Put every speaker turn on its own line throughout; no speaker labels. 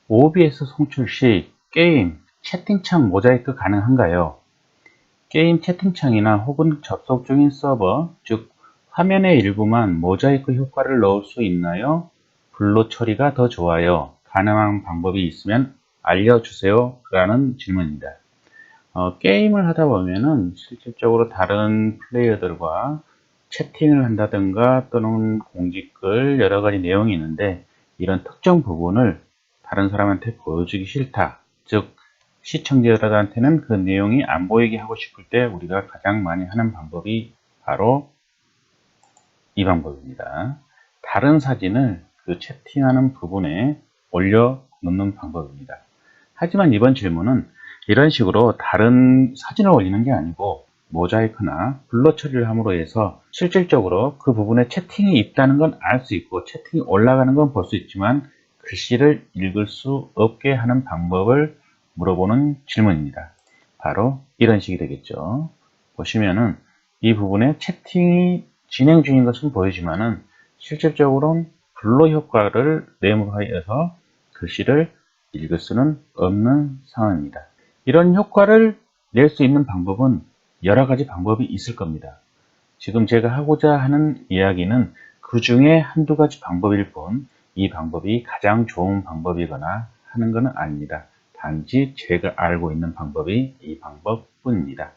OBS 송출 시 게임 채팅창 모자이크 가능한가요? 게임 채팅창이나 혹은 접속 중인 서버, 즉 화면의 일부만 모자이크 효과를 넣을 수 있나요? 블러 처리가 더 좋아요. 가능한 방법이 있으면 알려주세요. 라는 질문입니다. 게임을 하다 보면은 실질적으로 다른 플레이어들과 채팅을 한다든가 또는 공지글 여러 가지 내용이 있는데, 이런 특정 부분을 다른 사람한테 보여주기 싫다. 즉 시청자들한테는 그 내용이 안 보이게 하고 싶을 때 우리가 가장 많이 하는 방법이 바로 이 방법입니다. 다른 사진을 그 채팅하는 부분에 올려 놓는 방법입니다. 하지만 이번 질문은 이런 식으로 다른 사진을 올리는 게 아니고 모자이크나 블러 처리를 함으로 해서 실질적으로 그 부분에 채팅이 있다는 건 알 수 있고 채팅이 올라가는 건 볼 수 있지만 글씨를 읽을 수 없게 하는 방법을 물어보는 질문입니다. 바로 이런 식이 되겠죠. 보시면은 이 부분에 채팅이 진행 중인 것은 보이지만은 실질적으로는 블러 효과를 내무하여서 글씨를 읽을 수는 없는 상황입니다. 이런 효과를 낼 수 있는 방법은 여러 가지 방법이 있을 겁니다. 지금 제가 하고자 하는 이야기는 그 중에 한두 가지 방법일 뿐, 이 방법이 가장 좋은 방법이거나 하는 것은 아닙니다. 단지 제가 알고 있는 방법이 이 방법뿐입니다.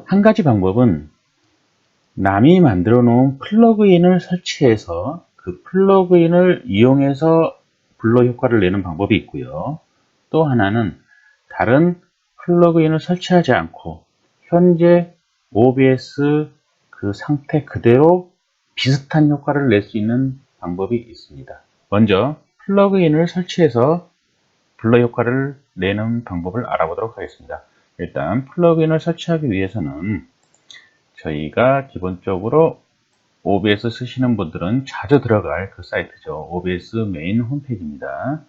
한 가지 방법은 남이 만들어 놓은 플러그인을 설치해서 그 플러그인을 이용해서 블러 효과를 내는 방법이 있고요. 또 하나는 다른 플러그인을 설치하지 않고 현재 OBS 그 상태 그대로 비슷한 효과를 낼 수 있는 방법이 있습니다. 먼저 플러그인을 설치해서 블러 효과를 내는 방법을 알아보도록 하겠습니다. 일단 플러그인을 설치하기 위해서는 저희가 기본적으로 OBS 쓰시는 분들은 자주 들어갈 그 사이트죠. OBS 메인 홈페이지입니다.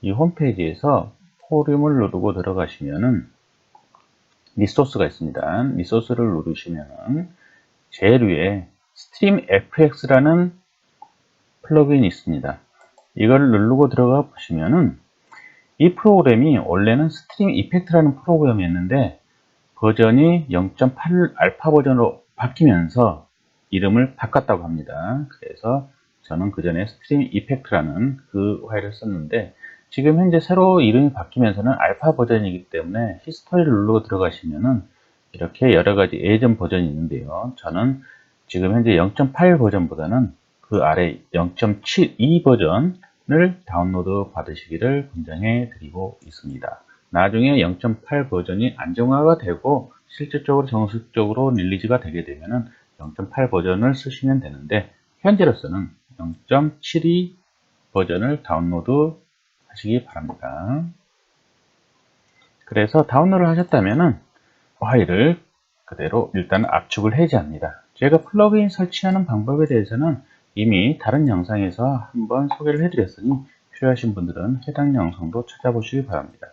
이 홈페이지에서 포럼을 누르고 들어가시면은 리소스가 있습니다. 리소스를 누르시면은 제일 위에 스트림 FX라는 플러그인이 있습니다. 이걸 누르고 들어가 보시면은 이 프로그램이 원래는 스트림 이펙트라는 프로그램이었는데 버전이 0.8 알파 버전으로 바뀌면서 이름을 바꿨다고 합니다. 그래서 저는 그 전에 스트림 이펙트라는 그 파일을 썼는데 지금 현재 새로 이름이 바뀌면서는 알파 버전이기 때문에 히스토리를 누르고 들어가시면은 이렇게 여러 가지 예전 버전이 있는데요. 저는 지금 현재 0.8 버전보다는 그 아래 0.72 버전을 다운로드 받으시기를 권장해 드리고 있습니다. 나중에 0.8 버전이 안정화가 되고 실질적으로 정식적으로 릴리즈가 되게 되면은 0.8 버전을 쓰시면 되는데 현재로서는 0.72 버전을 다운로드 하시기 바랍니다. 그래서 다운로드를 하셨다면은 파일을 그대로 일단 압축을 해제합니다. 제가 플러그인 설치하는 방법에 대해서는 이미 다른 영상에서 한번 소개를 해드렸으니 필요하신 분들은 해당 영상도 찾아보시기 바랍니다.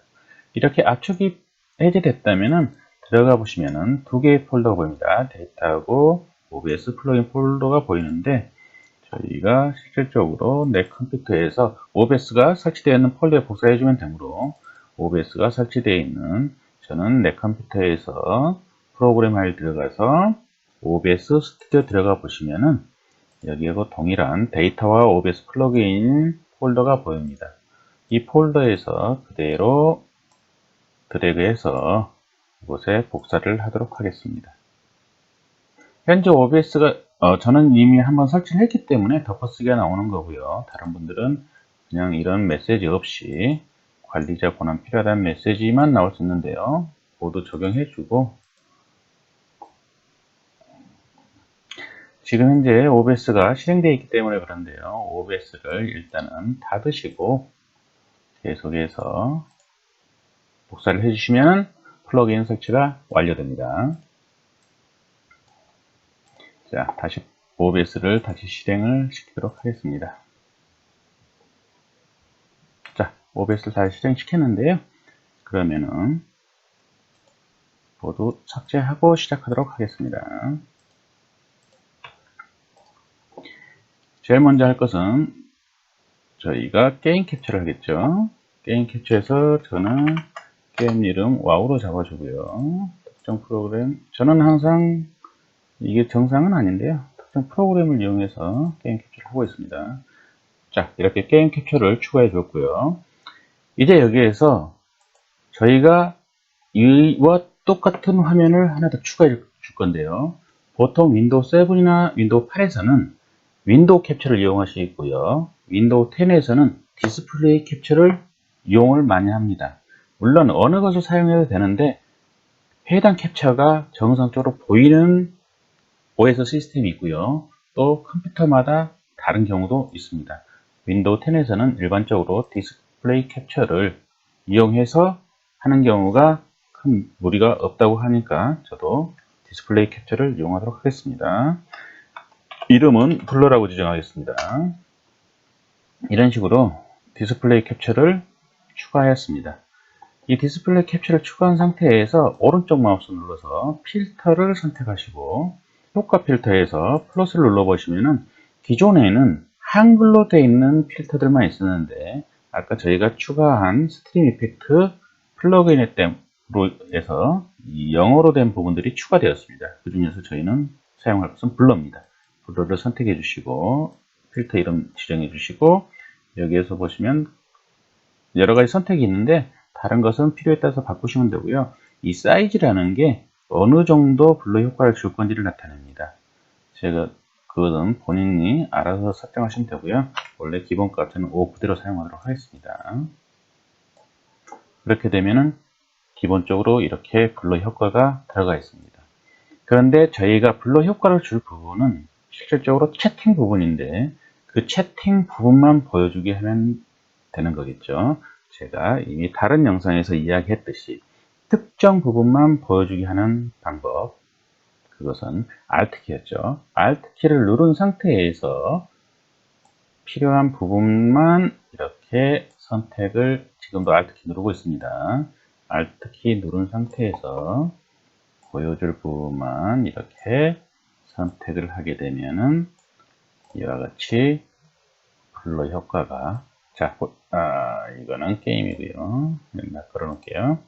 이렇게 압축이 해제됐다면은 들어가 보시면은 두 개의 폴더가 보입니다. 데이터하고 OBS 플러그인 폴더가 보이는데 저희가 실질적으로 내 컴퓨터에서 OBS가 설치되어 있는 폴더에 복사해 주면 되므로 OBS가 설치되어 있는 저는 내 컴퓨터에서 프로그램 파일 들어가서 OBS 스튜디오 들어가 보시면은 여기하고 동일한 데이터와 OBS 플러그인 폴더가 보입니다. 이 폴더에서 그대로 드래그해서 이곳에 복사를 하도록 하겠습니다. 현재 OBS가 저는 이미 한번 설치를 했기 때문에 덮어쓰기가 나오는 거고요. 다른 분들은 그냥 이런 메시지 없이 관리자 권한 필요하다는 메시지만 나올 수 있는데요. 모두 적용해주고 지금 현재 OBS가 실행되어 있기 때문에 그런데요. OBS를 일단은 닫으시고 계속해서 복사를 해주시면 플러그인 설치가 완료됩니다. 자, 다시 OBS를 다시 실행을 시키도록 하겠습니다. 자, OBS를 다시 실행시켰는데요. 그러면은 모두 삭제하고 시작하도록 하겠습니다. 제일 먼저 할 것은 저희가 게임 캡처를 하겠죠. 게임 캡처에서 저는 게임 이름 와우로 잡아주고요. 특정 프로그램, 저는 항상 이게 정상은 아닌데요. 특정 프로그램을 이용해서 게임 캡처를 하고 있습니다. 자, 이렇게 게임 캡처를 추가해 줬고요. 이제 여기에서 저희가 이와 똑같은 화면을 하나 더 추가해 줄 건데요. 보통 윈도우 7이나 윈도우 8에서는 윈도우 캡처를 이용하시고요. 윈도우 10에서는 디스플레이 캡처를 이용을 많이 합니다. 물론 어느 것을 사용해도 되는데 해당 캡처가 정상적으로 보이는 OS 시스템이 있고요. 또 컴퓨터마다 다른 경우도 있습니다. 윈도우 10에서는 일반적으로 디스플레이 캡처를 이용해서 하는 경우가 큰 무리가 없다고 하니까 저도 디스플레이 캡처를 이용하도록 하겠습니다. 이름은 블러라고 지정하겠습니다. 이런 식으로 디스플레이 캡처를 추가하였습니다. 이 디스플레이 캡처를 추가한 상태에서 오른쪽 마우스 눌러서 필터를 선택하시고 효과 필터에서 플러스를 눌러보시면은 기존에는 한글로 되어 있는 필터들만 있었는데 아까 저희가 추가한 스트림 이펙트 플러그인에 때문에 해서 영어로 된 부분들이 추가되었습니다. 그 중에서 저희는 사용할 것은 블러입니다. 블러를 선택해 주시고 필터 이름 지정해 주시고 여기에서 보시면 여러 가지 선택이 있는데 다른 것은 필요에 따라서 바꾸시면 되고요. 이 사이즈라는 게 어느 정도 블러 효과를 줄 건지를 나타냅니다. 제가 그것은 본인이 알아서 설정하시면 되고요. 원래 기본 값은 5 그대로 사용하도록 하겠습니다. 그렇게 되면은 기본적으로 이렇게 블러 효과가 들어가 있습니다. 그런데 저희가 블러 효과를 줄 부분은 실질적으로 채팅 부분인데 그 채팅 부분만 보여주게 하면 되는 거겠죠. 제가 이미 다른 영상에서 이야기했듯이 특정 부분만 보여주게 하는 방법, 그것은 Alt키였죠. Alt키를 누른 상태에서 필요한 부분만 이렇게 선택을, 지금도 Alt키 누르고 있습니다. Alt키 누른 상태에서 보여줄 부분만 이렇게 선택을 하게 되면은 이와 같이 블러 효과가, 자, 이거는 게임이고요. 여기다 걸어놓을게요.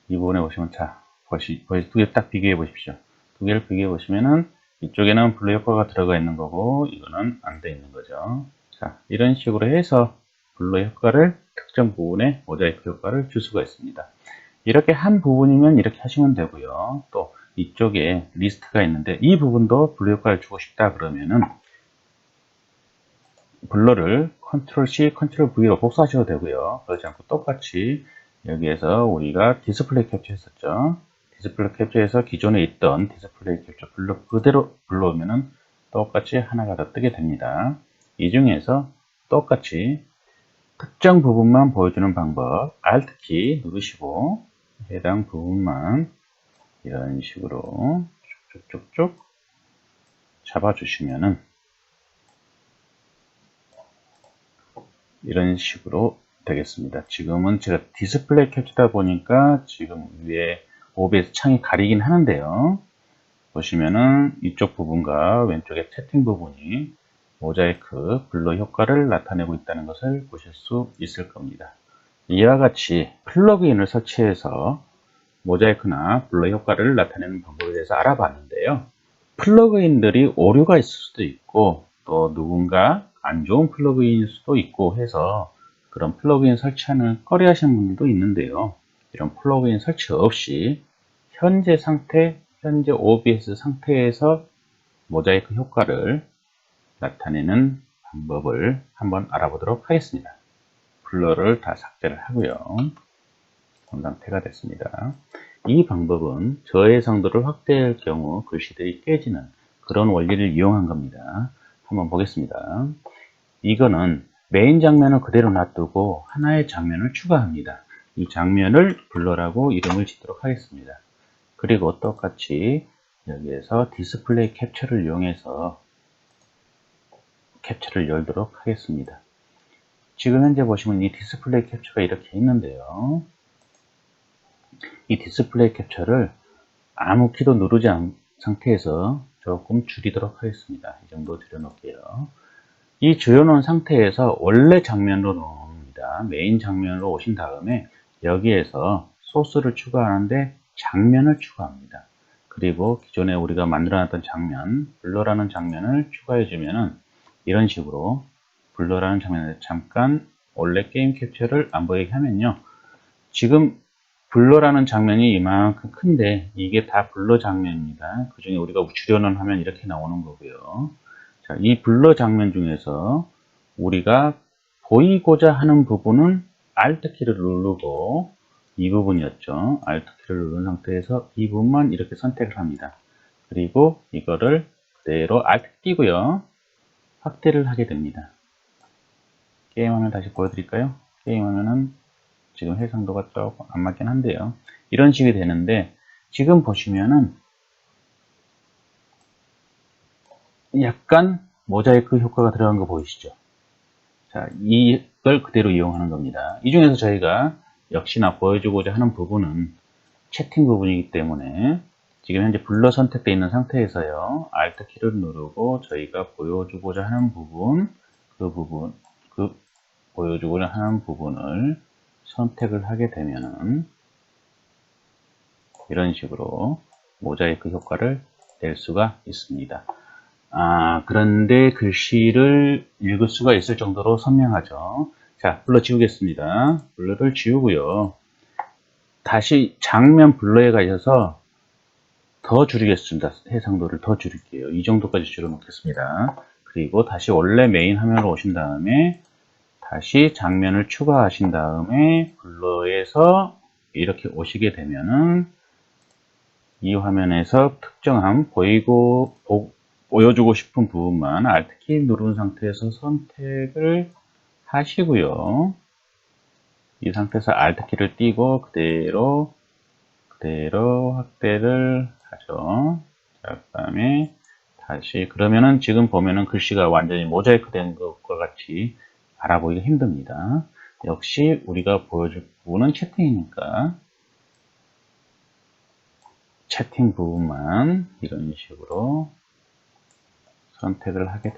이 부분에 보시면, 자, 두 개 딱 비교해 보십시오. 두 개를 비교해 보시면은 이쪽에는 블러 효과가 들어가 있는 거고 이거는 안 돼 있는 거죠. 자, 이런 식으로 해서 블러 효과를 특정 부분에 모자이크 효과를 줄 수가 있습니다. 이렇게 한 부분이면 이렇게 하시면 되고요. 또 이쪽에 리스트가 있는데 이 부분도 블러 효과를 주고 싶다 그러면은 블러를 Ctrl C, Ctrl V로 복사하셔도 되고요. 그렇지 않고 똑같이 여기에서 우리가 디스플레이 캡처 했었죠. 디스플레이 캡처에서 기존에 있던 디스플레이 캡처 블러 그대로 불러오면은 똑같이 하나가 더 뜨게 됩니다. 이 중에서 똑같이 특정 부분만 보여주는 방법, Alt키 누르시고 해당 부분만 이런 식으로 쭉쭉쭉 잡아주시면은 이런 식으로 되겠습니다. 지금은 제가 디스플레이 캡처다 보니까 지금 위에 OBS 창이 가리긴 하는데요. 보시면은 이쪽 부분과 왼쪽의 채팅 부분이 모자이크 블러 효과를 나타내고 있다는 것을 보실 수 있을 겁니다. 이와 같이 플러그인을 설치해서 모자이크나 블러 효과를 나타내는 방법에 대해서 알아봤는데요. 플러그인들이 오류가 있을 수도 있고 또 누군가 안 좋은 플러그인일 수도 있고 해서 그런 플러그인 설치하는 꺼려 하시는 분들도 있는데요. 이런 플러그인 설치 없이 현재 상태, 현재 OBS 상태에서 모자이크 효과를 나타내는 방법을 한번 알아보도록 하겠습니다. 블러를 다 삭제를 하고요. 본 상태가 됐습니다. 이 방법은 저해 성도를 확대할 경우 글씨들이 깨지는 그런 원리를 이용한 겁니다. 한번 보겠습니다. 이거는 메인 장면을 그대로 놔두고 하나의 장면을 추가합니다. 이 장면을 블러라고 이름을 짓도록 하겠습니다. 그리고 똑같이 여기에서 디스플레이 캡처를 이용해서 캡처를 열도록 하겠습니다. 지금 현재 보시면 이 디스플레이 캡처가 이렇게 있는데요. 이 디스플레이 캡처를 아무 키도 누르지 않은 상태에서 조금 줄이도록 하겠습니다. 이 정도 줄여놓을게요. 이 줄여놓은 상태에서 원래 장면으로 놓은 겁니다. 메인 장면으로 오신 다음에 여기에서 소스를 추가하는데 장면을 추가합니다. 그리고 기존에 우리가 만들어놨던 장면, 블러라는 장면을 추가해주면은 이런 식으로 블러라는 장면에 잠깐 원래 게임 캡처를 안 보이게 하면요. 지금 블러라는 장면이 이만큼 큰데 이게 다 블러 장면입니다. 그 중에 우리가 줄여놓은 화면 이렇게 나오는 거고요. 자, 이 블러 장면 중에서 우리가 보이고자 하는 부분은 Alt 키를 누르고 이 부분이었죠. Alt 키를 누른 상태에서 이 부분만 이렇게 선택을 합니다. 그리고 이거를 그대로 Alt 띄고요. 확대를 하게 됩니다. 게임 화면 다시 보여드릴까요? 게임 화면은 지금 해상도가 조금 안 맞긴 한데요. 이런 식이 되는데 지금 보시면은 약간 모자이크 효과가 들어간 거 보이시죠? 자, 이걸 그대로 이용하는 겁니다. 이 중에서 저희가 역시나 보여주고자 하는 부분은 채팅 부분이기 때문에 지금 현재 블러 선택되어 있는 상태에서요. Alt 키를 누르고 저희가 보여주고자 하는 부분, 그 보여주고자 하는 부분을 선택을 하게 되면은 이런 식으로 모자이크 효과를 낼 수가 있습니다. 그런데 글씨를 읽을 수가 있을 정도로 선명하죠. 자, 블러 지우겠습니다. 블러를 지우고요. 다시 장면 블러에 가셔서 더 줄이겠습니다. 해상도를 더 줄일게요. 이 정도까지 줄여 놓겠습니다. 그리고 다시 원래 메인 화면으로 오신 다음에 다시 장면을 추가하신 다음에 블러에서 이렇게 오시게 되면은 이 화면에서 특정한 보여주고 싶은 부분만 Alt 키 누른 상태에서 선택을 하시고요. 이 상태에서 Alt 키를 띄고 그대로 확대를 하죠. 자, 그 다음에 다시 그러면은 지금 보면은 글씨가 완전히 모자이크 된 것과 같이 알아보기가 힘듭니다. 역시 우리가 보여줄 부분은 채팅이니까 채팅 부분만 이런 식으로 선택을 하게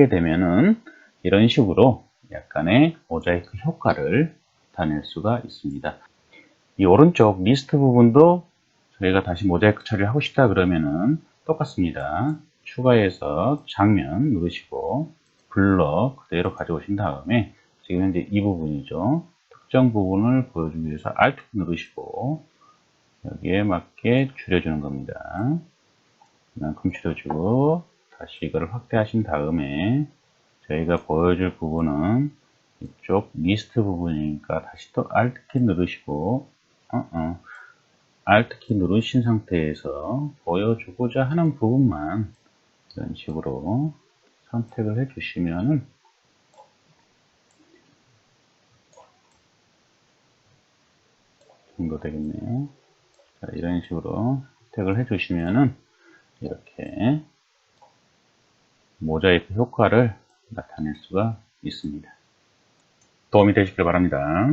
되면은 이런 식으로 약간의 모자이크 효과를 나타낼 수가 있습니다. 이 오른쪽 리스트 부분도 저희가 다시 모자이크 처리를 하고 싶다 그러면은 똑같습니다. 추가해서 장면 누르시고 블러 그대로 가져오신 다음에 지금 현재 이 부분이죠. 특정 부분을 보여주기 위해서 Alt 누르시고 여기에 맞게 줄여주는 겁니다. 이만큼 줄여주고 다시 이거를 확대하신 다음에 저희가 보여줄 부분은 이쪽 리스트 부분이니까 다시 또 Alt 키 누르시고 Alt 키 누르신 상태에서 보여주고자 하는 부분만 이런 식으로 선택을 해 주시면 정도 되겠네요. 자, 이런 식으로 선택을 해 주시면은 이렇게 모자이크 효과를 나타낼 수가 있습니다. 도움이 되시길 바랍니다.